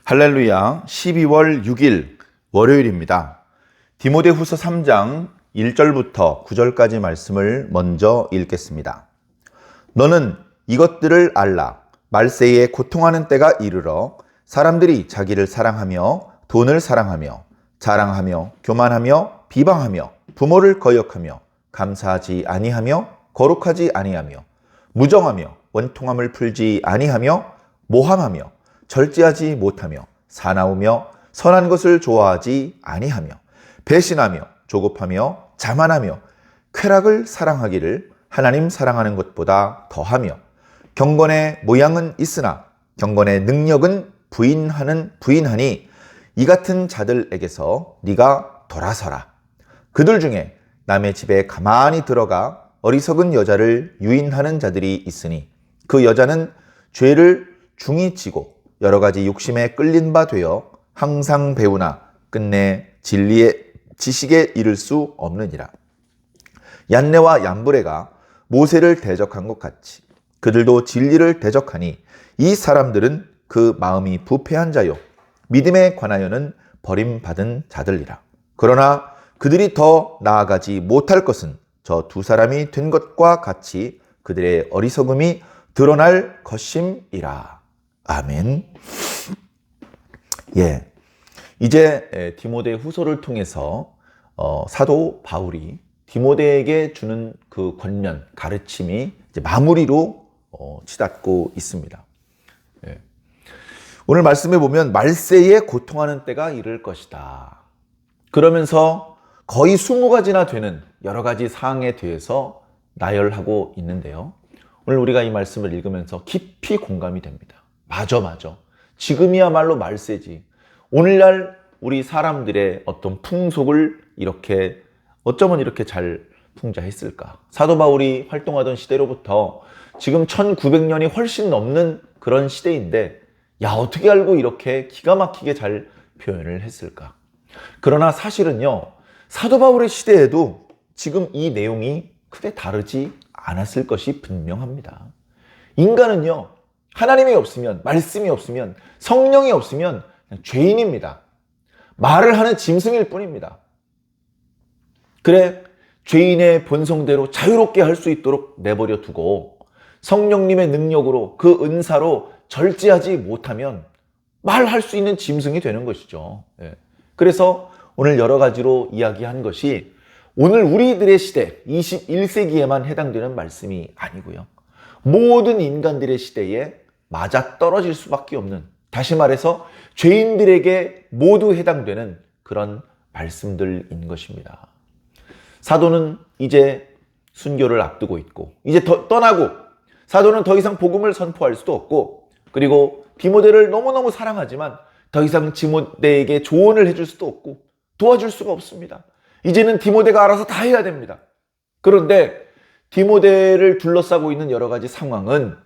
할렐루야. 12월 6일 월요일입니다. 디모데후서 3장 1절부터 9절까지 말씀을 먼저 읽겠습니다. 너는 이것들을 알라. 말세에 고통하는 때가 이르러 사람들이 자기를 사랑하며 돈을 사랑하며 자랑하며 교만하며 비방하며 부모를 거역하며 감사하지 아니하며 거룩하지 아니하며 무정하며 원통함을 풀지 아니하며 모함하며 절제하지 못하며 사나우며 선한 것을 좋아하지 아니하며 배신하며 조급하며 자만하며 쾌락을 사랑하기를 하나님 사랑하는 것보다 더하며 경건의 모양은 있으나 경건의 능력은 부인하니 이 같은 자들에게서 네가 돌아서라. 그들 중에 남의 집에 가만히 들어가 어리석은 여자를 유인하는 자들이 있으니 그 여자는 죄를 중히 지고 여러 가지 욕심에 끌린 바 되어 항상 배우나 끝내 진리의 지식에 이를 수 없느니라. 얀네와 얀브레가 모세를 대적한 것 같이 그들도 진리를 대적하니 이 사람들은 그 마음이 부패한 자요 믿음에 관하여는 버림받은 자들이라. 그러나 그들이 더 나아가지 못할 것은 저 두 사람이 된 것과 같이 그들의 어리석음이 드러날 것임이라. 아멘. 이제 디모데 후서를 통해서 사도 바울이 디모데에게 주는 그 권면, 가르침이 이제 마무리로 치닫고 있습니다. 오늘 말씀에 보면 말세에 고통하는 때가 이를 것이다. 그러면서 거의 20가지나 되는 여러 가지 사항에 대해서 나열하고 있는데요. 오늘 우리가 이 말씀을 읽으면서 깊이 공감이 됩니다. 맞아. 지금이야말로 말세지. 오늘날 우리 사람들의 어떤 풍속을 어쩌면 이렇게 잘 풍자했을까? 사도 바울이 활동하던 시대로부터 지금 1900년이 훨씬 넘는 그런 시대인데, 어떻게 알고 이렇게 기가 막히게 잘 표현을 했을까? 그러나 사실은요, 사도 바울의 시대에도 지금 이 내용이 크게 다르지 않았을 것이 분명합니다. 인간은요, 하나님이 없으면, 말씀이 없으면, 성령이 없으면 그냥 죄인입니다. 말을 하는 짐승일 뿐입니다. 그래, 죄인의 본성대로 자유롭게 할 수 있도록 내버려 두고 성령님의 능력으로 그 은사로 절제하지 못하면 말할 수 있는 짐승이 되는 것이죠. 그래서 오늘 여러 가지로 이야기한 것이 오늘 우리들의 시대 21세기에만 해당되는 말씀이 아니고요. 모든 인간들의 시대에 맞아떨어질 수밖에 없는, 다시 말해서 죄인들에게 모두 해당되는 그런 말씀들인 것입니다. 사도는 이제 순교를 앞두고 있고 이제 떠나고 사도는 더 이상 복음을 선포할 수도 없고, 그리고 디모데를 너무너무 사랑하지만 더 이상 디모데에게 조언을 해줄 수도 없고 도와줄 수가 없습니다. 이제는 디모데가 알아서 다 해야 됩니다. 그런데 디모데를 둘러싸고 있는 여러 가지 상황은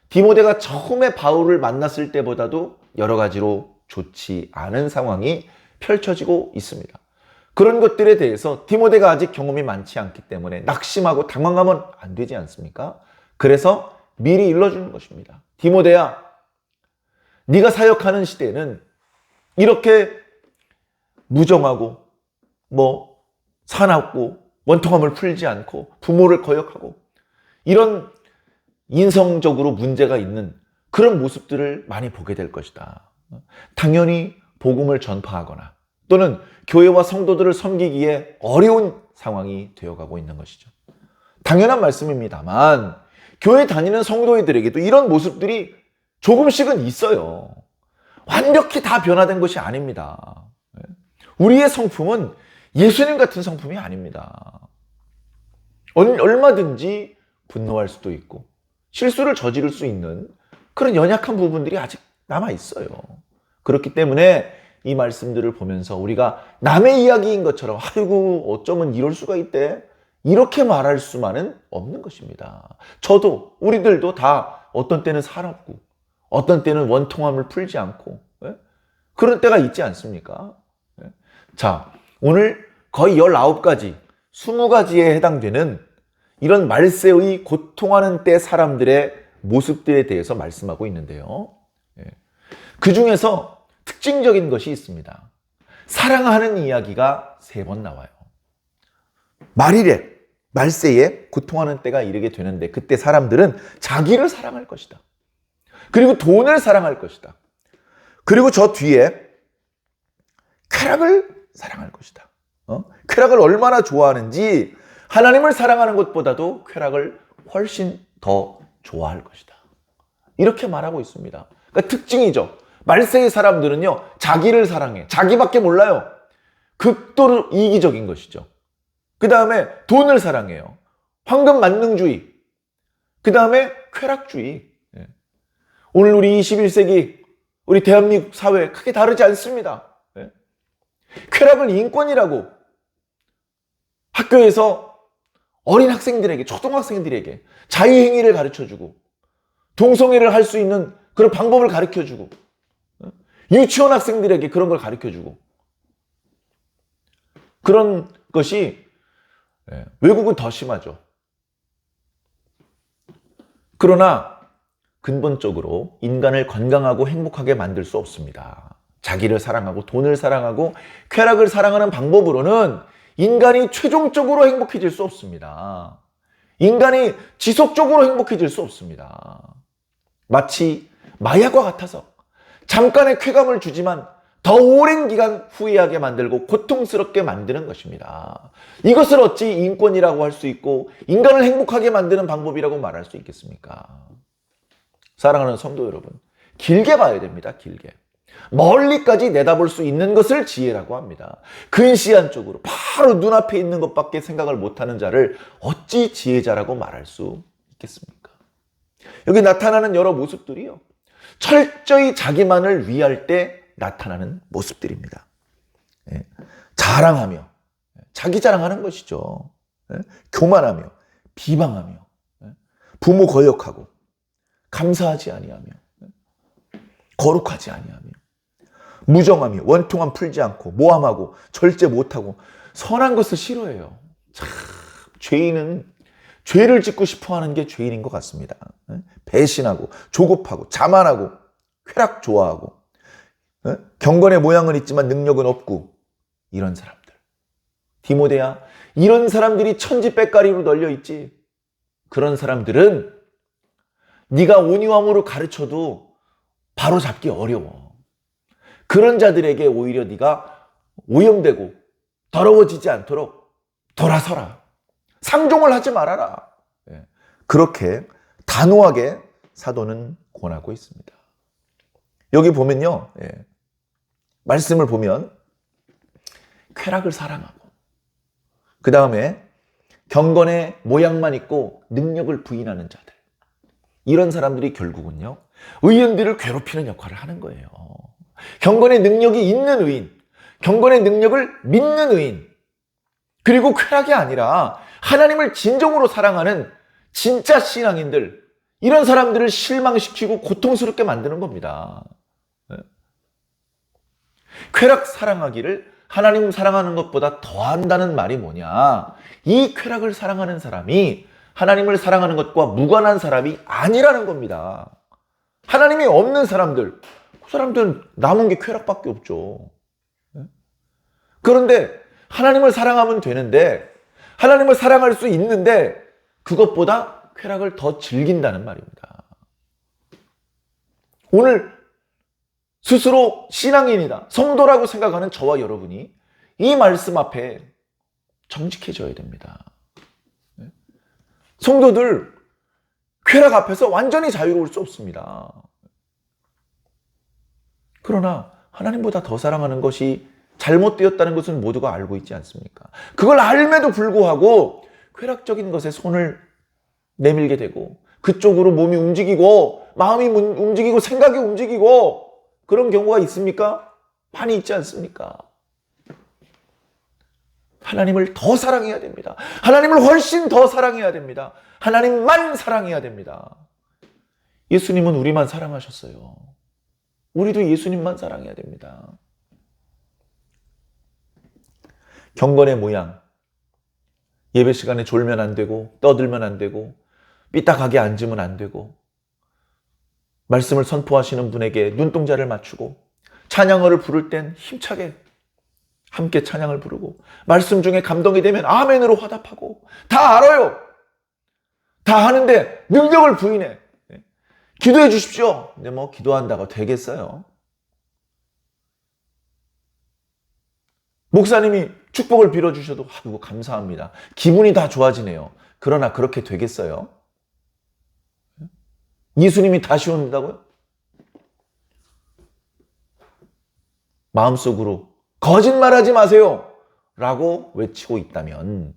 디모데가 처음에 바울을 만났을 때보다도 여러 가지로 좋지 않은 상황이 펼쳐지고 있습니다. 그런 것들에 대해서 디모데가 아직 경험이 많지 않기 때문에 낙심하고 당황하면 안 되지 않습니까? 그래서 미리 일러주는 것입니다. 디모데야, 네가 사역하는 시대는 이렇게 무정하고 사납고 원통함을 풀지 않고 부모를 거역하고 이런 인성적으로 문제가 있는 그런 모습들을 많이 보게 될 것이다. 당연히 복음을 전파하거나 또는 교회와 성도들을 섬기기에 어려운 상황이 되어가고 있는 것이죠. 당연한 말씀입니다만 교회 다니는 성도들에게도 이런 모습들이 조금씩은 있어요. 완벽히 다 변화된 것이 아닙니다. 우리의 성품은 예수님 같은 성품이 아닙니다. 얼마든지 분노할 수도 있고 실수를 저지를 수 있는 그런 연약한 부분들이 아직 남아 있어요. 그렇기 때문에 이 말씀들을 보면서 우리가 남의 이야기인 것처럼 아이고 어쩌면 이럴 수가 있대 이렇게 말할 수만은 없는 것입니다. 우리들도 다 어떤 때는 사납고 어떤 때는 원통함을 풀지 않고 그런 때가 있지 않습니까? 자, 오늘 거의 19가지, 20가지에 해당되는 이런 말세의 고통하는 때 사람들의 모습들에 대해서 말씀하고 있는데요. 그 중에서 특징적인 것이 있습니다. 사랑하는 이야기가 3번 나와요. 말세에 고통하는 때가 이르게 되는데 그때 사람들은 자기를 사랑할 것이다. 그리고 돈을 사랑할 것이다. 그리고 저 뒤에 쾌락을 사랑할 것이다. 쾌락을 얼마나 좋아하는지 하나님을 사랑하는 것보다도 쾌락을 훨씬 더 좋아할 것이다. 이렇게 말하고 있습니다. 그러니까 특징이죠. 말세의 사람들은요, 자기를 사랑해. 자기밖에 몰라요. 극도로 이기적인 것이죠. 그 다음에 돈을 사랑해요. 황금 만능주의. 그 다음에 쾌락주의. 오늘 우리 21세기 우리 대한민국 사회 크게 다르지 않습니다. 쾌락을 인권이라고 학교에서 어린 학생들에게, 초등학생들에게 자유행위를 가르쳐주고 동성애를 할 수 있는 그런 방법을 가르쳐주고 유치원 학생들에게 그런 걸 가르쳐주고 그런 것이 외국은 더 심하죠. 그러나 근본적으로 인간을 건강하고 행복하게 만들 수 없습니다. 자기를 사랑하고 돈을 사랑하고 쾌락을 사랑하는 방법으로는 인간이 최종적으로 행복해질 수 없습니다. 인간이 지속적으로 행복해질 수 없습니다. 마치 마약과 같아서 잠깐의 쾌감을 주지만 더 오랜 기간 후회하게 만들고 고통스럽게 만드는 것입니다. 이것을 어찌 인권이라고 할 수 있고 인간을 행복하게 만드는 방법이라고 말할 수 있겠습니까? 사랑하는 성도 여러분, 길게 봐야 됩니다. 길게. 멀리까지 내다볼 수 있는 것을 지혜라고 합니다. 근시안적으로 바로 눈앞에 있는 것밖에 생각을 못하는 자를 어찌 지혜자라고 말할 수 있겠습니까? 여기 나타나는 여러 모습들이요, 철저히 자기만을 위할 때 나타나는 모습들입니다. 자랑하며 자기 자랑하는 것이죠. 교만하며 비방하며 부모 거역하고 감사하지 아니하며 거룩하지 아니하며 무정하며 원통함 풀지 않고 모함하고 절제 못하고 선한 것을 싫어해요. 참 죄인은 죄를 짓고 싶어하는 게 죄인인 것 같습니다. 배신하고 조급하고 자만하고 쾌락 좋아하고 경건의 모양은 있지만 능력은 없고 이런 사람들. 디모데야, 이런 사람들이 천지빽가리로 널려 있지. 그런 사람들은 네가 온유함으로 가르쳐도 바로 잡기 어려워. 그런 자들에게 오히려 네가 오염되고 더러워지지 않도록 돌아서라. 상종을 하지 말아라. 그렇게 단호하게 사도는 권하고 있습니다. 여기 보면요, 말씀을 보면 쾌락을 사랑하고 그 다음에 경건의 모양만 있고 능력을 부인하는 자들, 이런 사람들이 결국은요 의인들을 괴롭히는 역할을 하는 거예요. 경건의 능력이 있는 의인, 경건의 능력을 믿는 의인, 그리고 쾌락이 아니라 하나님을 진정으로 사랑하는 진짜 신앙인들, 이런 사람들을 실망시키고 고통스럽게 만드는 겁니다. 쾌락 사랑하기를 하나님 사랑하는 것보다 더한다는 말이 뭐냐? 이 쾌락을 사랑하는 사람이 하나님을 사랑하는 것과 무관한 사람이 아니라는 겁니다. 하나님이 없는 사람들, 그 사람들은 남은 게 쾌락밖에 없죠. 그런데 하나님을 사랑하면 되는데, 하나님을 사랑할 수 있는데 그것보다 쾌락을 더 즐긴다는 말입니다. 오늘 스스로 신앙인이다, 성도라고 생각하는 저와 여러분이 이 말씀 앞에 정직해져야 됩니다. 성도들, 쾌락 앞에서 완전히 자유로울 수 없습니다. 그러나 하나님보다 더 사랑하는 것이 잘못되었다는 것은 모두가 알고 있지 않습니까? 그걸 알면도 불구하고 쾌락적인 것에 손을 내밀게 되고 그쪽으로 몸이 움직이고 마음이 움직이고 생각이 움직이고 그런 경우가 있습니까? 많이 있지 않습니까? 하나님을 더 사랑해야 됩니다. 하나님을 훨씬 더 사랑해야 됩니다. 하나님만 사랑해야 됩니다. 예수님은 우리만 사랑하셨어요. 우리도 예수님만 사랑해야 됩니다. 경건의 모양, 예배 시간에 졸면 안 되고 떠들면 안 되고 삐딱하게 앉으면 안 되고 말씀을 선포하시는 분에게 눈동자를 맞추고 찬양어를 부를 땐 힘차게 함께 찬양을 부르고, 말씀 중에 감동이 되면 아멘으로 화답하고, 다 알아요. 다 하는데 능력을 부인해. 기도해 주십시오. 근데 뭐 기도한다고 되겠어요? 목사님이 축복을 빌어주셔도 아이고 감사합니다. 기분이 다 좋아지네요. 그러나 그렇게 되겠어요? 예수님이 다시 온다고요? 마음속으로 거짓말하지 마세요 라고 외치고 있다면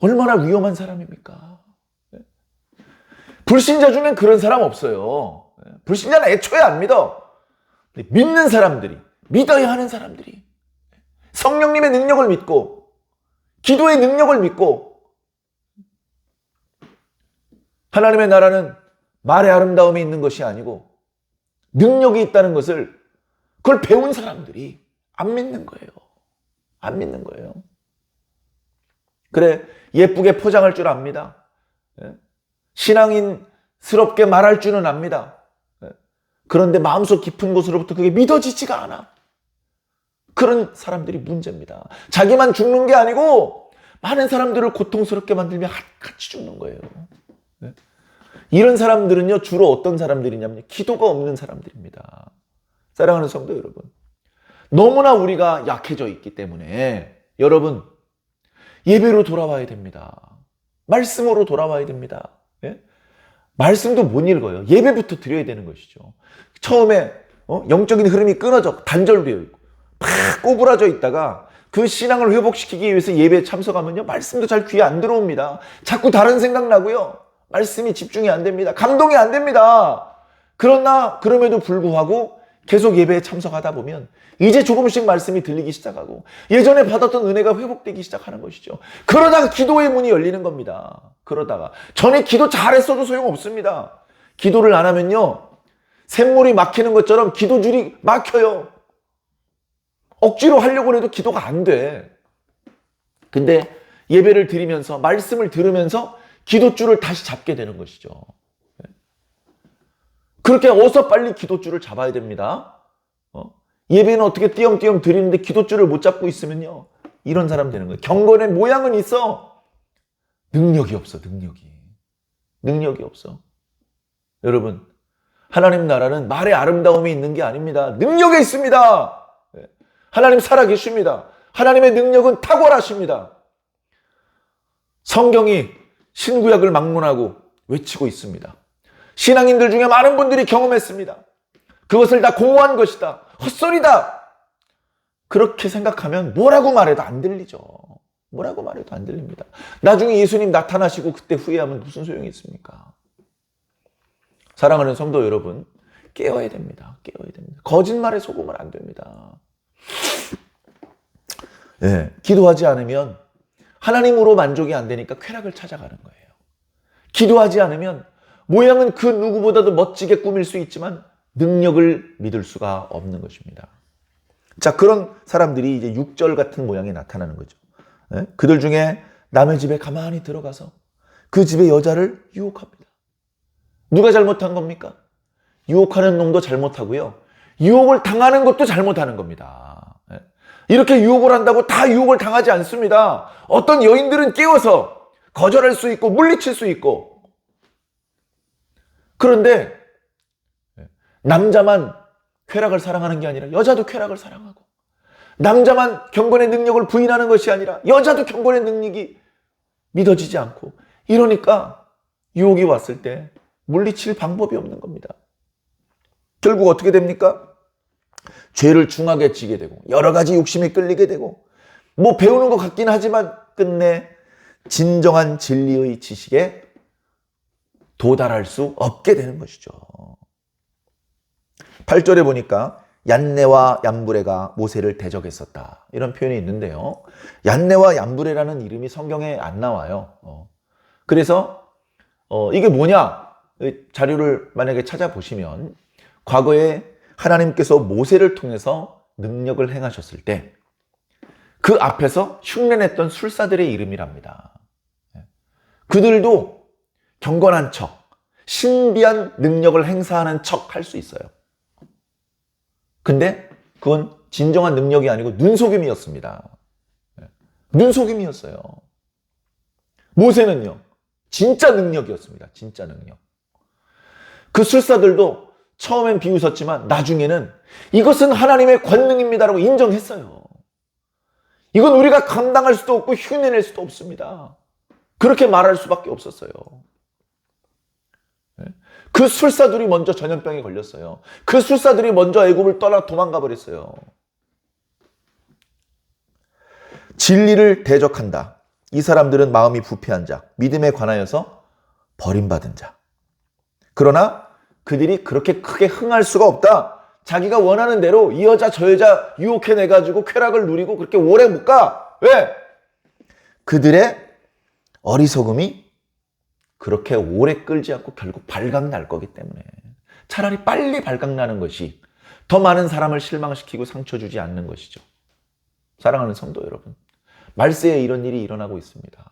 얼마나 위험한 사람입니까? 불신자 중엔 그런 사람 없어요. 불신자는 애초에 안 믿어. 믿는 사람들이, 믿어야 하는 사람들이 성령님의 능력을 믿고 기도의 능력을 믿고, 하나님의 나라는 말의 아름다움이 있는 것이 아니고 능력이 있다는 것을, 그걸 배운 사람들이 안 믿는 거예요. 안 믿는 거예요. 그래, 예쁘게 포장할 줄 압니다. 신앙인스럽게 말할 줄은 압니다. 그런데 마음속 깊은 곳으로부터 그게 믿어지지가 않아. 그런 사람들이 문제입니다. 자기만 죽는 게 아니고 많은 사람들을 고통스럽게 만들며 같이 죽는 거예요. 이런 사람들은요, 주로 어떤 사람들이냐면 기도가 없는 사람들입니다. 사랑하는 성도 여러분, 너무나 우리가 약해져 있기 때문에 여러분, 예배로 돌아와야 됩니다. 말씀으로 돌아와야 됩니다. 말씀도 못 읽어요. 예배부터 드려야 되는 것이죠. 처음에 영적인 흐름이 끊어져 단절되어 있고 팍 꼬부라져 있다가 그 신앙을 회복시키기 위해서 예배에 참석하면요, 말씀도 잘 귀에 안 들어옵니다. 자꾸 다른 생각 나고요, 말씀이 집중이 안 됩니다. 감동이 안 됩니다. 그러나 그럼에도 불구하고 계속 예배에 참석하다 보면 이제 조금씩 말씀이 들리기 시작하고 예전에 받았던 은혜가 회복되기 시작하는 것이죠. 그러다가 기도의 문이 열리는 겁니다. 그러다가 전에 기도 잘했어도 소용없습니다. 기도를 안 하면요, 샘물이 막히는 것처럼 기도줄이 막혀요. 억지로 하려고 해도 기도가 안 돼. 근데 예배를 드리면서 말씀을 들으면서 기도줄을 다시 잡게 되는 것이죠. 그렇게 어서 빨리 기도줄을 잡아야 됩니다. 예배는 어떻게 띄엄띄엄 드리는데 기도줄을 못 잡고 있으면요, 이런 사람 되는 거예요. 경건의 모양은 있어, 능력이 없어. 능력이 없어. 여러분, 하나님 나라는 말의 아름다움이 있는 게 아닙니다. 능력이 있습니다. 하나님 살아계십니다. 하나님의 능력은 탁월하십니다. 성경이 신구약을 막론하고 외치고 있습니다. 신앙인들 중에 많은 분들이 경험했습니다. 그것을 다 공허한 것이다, 헛소리다, 그렇게 생각하면 뭐라고 말해도 안 들리죠. 뭐라고 말해도 안 들립니다. 나중에 예수님 나타나시고 그때 후회하면 무슨 소용이 있습니까? 사랑하는 성도 여러분, 깨어야 됩니다. 거짓말에 속으면 안 됩니다. 기도하지 않으면 하나님으로 만족이 안 되니까 쾌락을 찾아가는 거예요. 기도하지 않으면 모양은 그 누구보다도 멋지게 꾸밀 수 있지만 능력을 믿을 수가 없는 것입니다. 자, 그런 사람들이 이제 6절 같은 모양이 나타나는 거죠. 그들 중에 남의 집에 가만히 들어가서 그 집의 여자를 유혹합니다. 누가 잘못한 겁니까? 유혹하는 놈도 잘못하고요, 유혹을 당하는 것도 잘못하는 겁니다. 이렇게 유혹을 한다고 다 유혹을 당하지 않습니다. 어떤 여인들은 깨워서 거절할 수 있고 물리칠 수 있고, 그런데 남자만 쾌락을 사랑하는 게 아니라 여자도 쾌락을 사랑하고, 남자만 경건의 능력을 부인하는 것이 아니라 여자도 경건의 능력이 믿어지지 않고, 이러니까 유혹이 왔을 때 물리칠 방법이 없는 겁니다. 결국 어떻게 됩니까? 죄를 중하게 지게 되고 여러 가지 욕심에 끌리게 되고, 뭐 배우는 것 같긴 하지만 끝내 진정한 진리의 지식에 도달할 수 없게 되는 것이죠. 8절에 보니까 얀네와 얀브레가 모세를 대적했었다, 이런 표현이 있는데요, 얀네와 얀브레라는 이름이 성경에 안 나와요. 그래서 이게 뭐냐, 자료를 만약에 찾아보시면 과거에 하나님께서 모세를 통해서 능력을 행하셨을 때 그 앞에서 흉내냈던 술사들의 이름이랍니다. 그들도 경건한 척, 신비한 능력을 행사하는 척 할 수 있어요. 근데 그건 진정한 능력이 아니고 눈속임이었습니다. 눈속임이었어요. 모세는요, 진짜 능력이었습니다. 진짜 능력. 그 술사들도 처음엔 비웃었지만 나중에는 이것은 하나님의 권능입니다라고 인정했어요. 이건 우리가 감당할 수도 없고 흉내낼 수도 없습니다. 그렇게 말할 수밖에 없었어요. 그 술사들이 먼저 전염병에 걸렸어요. 그 술사들이 먼저 애굽을 떠나 도망가 버렸어요. 진리를 대적한다. 이 사람들은 마음이 부패한 자, 믿음에 관하여서 버림받은 자. 그러나 그들이 그렇게 크게 흥할 수가 없다. 자기가 원하는 대로 이 여자 저 여자 유혹해내가지고 쾌락을 누리고 그렇게 오래 못 가. 왜? 그들의 어리석음이 그렇게 오래 끌지 않고 결국 발각날 거기 때문에 차라리 빨리 발각나는 것이 더 많은 사람을 실망시키고 상처 주지 않는 것이죠. 사랑하는 성도 여러분, 말세에 이런 일이 일어나고 있습니다.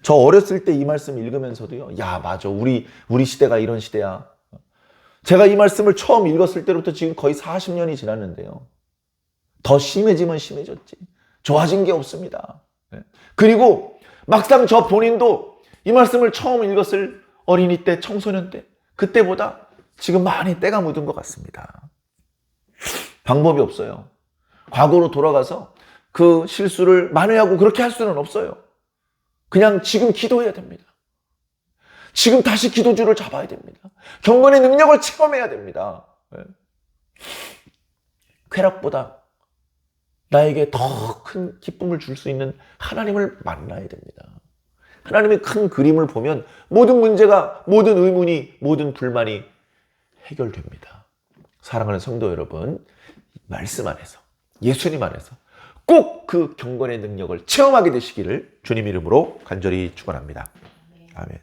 저 어렸을 때 이 말씀 읽으면서도요, 야 맞아, 우리 시대가 이런 시대야. 제가 이 말씀을 처음 읽었을 때부터 지금 거의 40년이 지났는데요, 더 심해지면 심해졌지 좋아진 게 없습니다. 그리고 막상 저 본인도 이 말씀을 처음 읽었을 어린이 때, 청소년 때, 그때보다 지금 많이 때가 묻은 것 같습니다. 방법이 없어요. 과거로 돌아가서 그 실수를 만회하고 그렇게 할 수는 없어요. 그냥 지금 기도해야 됩니다. 지금 다시 기도줄을 잡아야 됩니다. 경건의 능력을 체험해야 됩니다. 쾌락보다 나에게 더 큰 기쁨을 줄 수 있는 하나님을 만나야 됩니다. 하나님의 큰 그림을 보면 모든 문제가, 모든 의문이, 모든 불만이 해결됩니다. 사랑하는 성도 여러분, 말씀 안에서, 예수님 안에서 꼭 그 경건의 능력을 체험하게 되시기를 주님 이름으로 간절히 축원합니다. 아멘.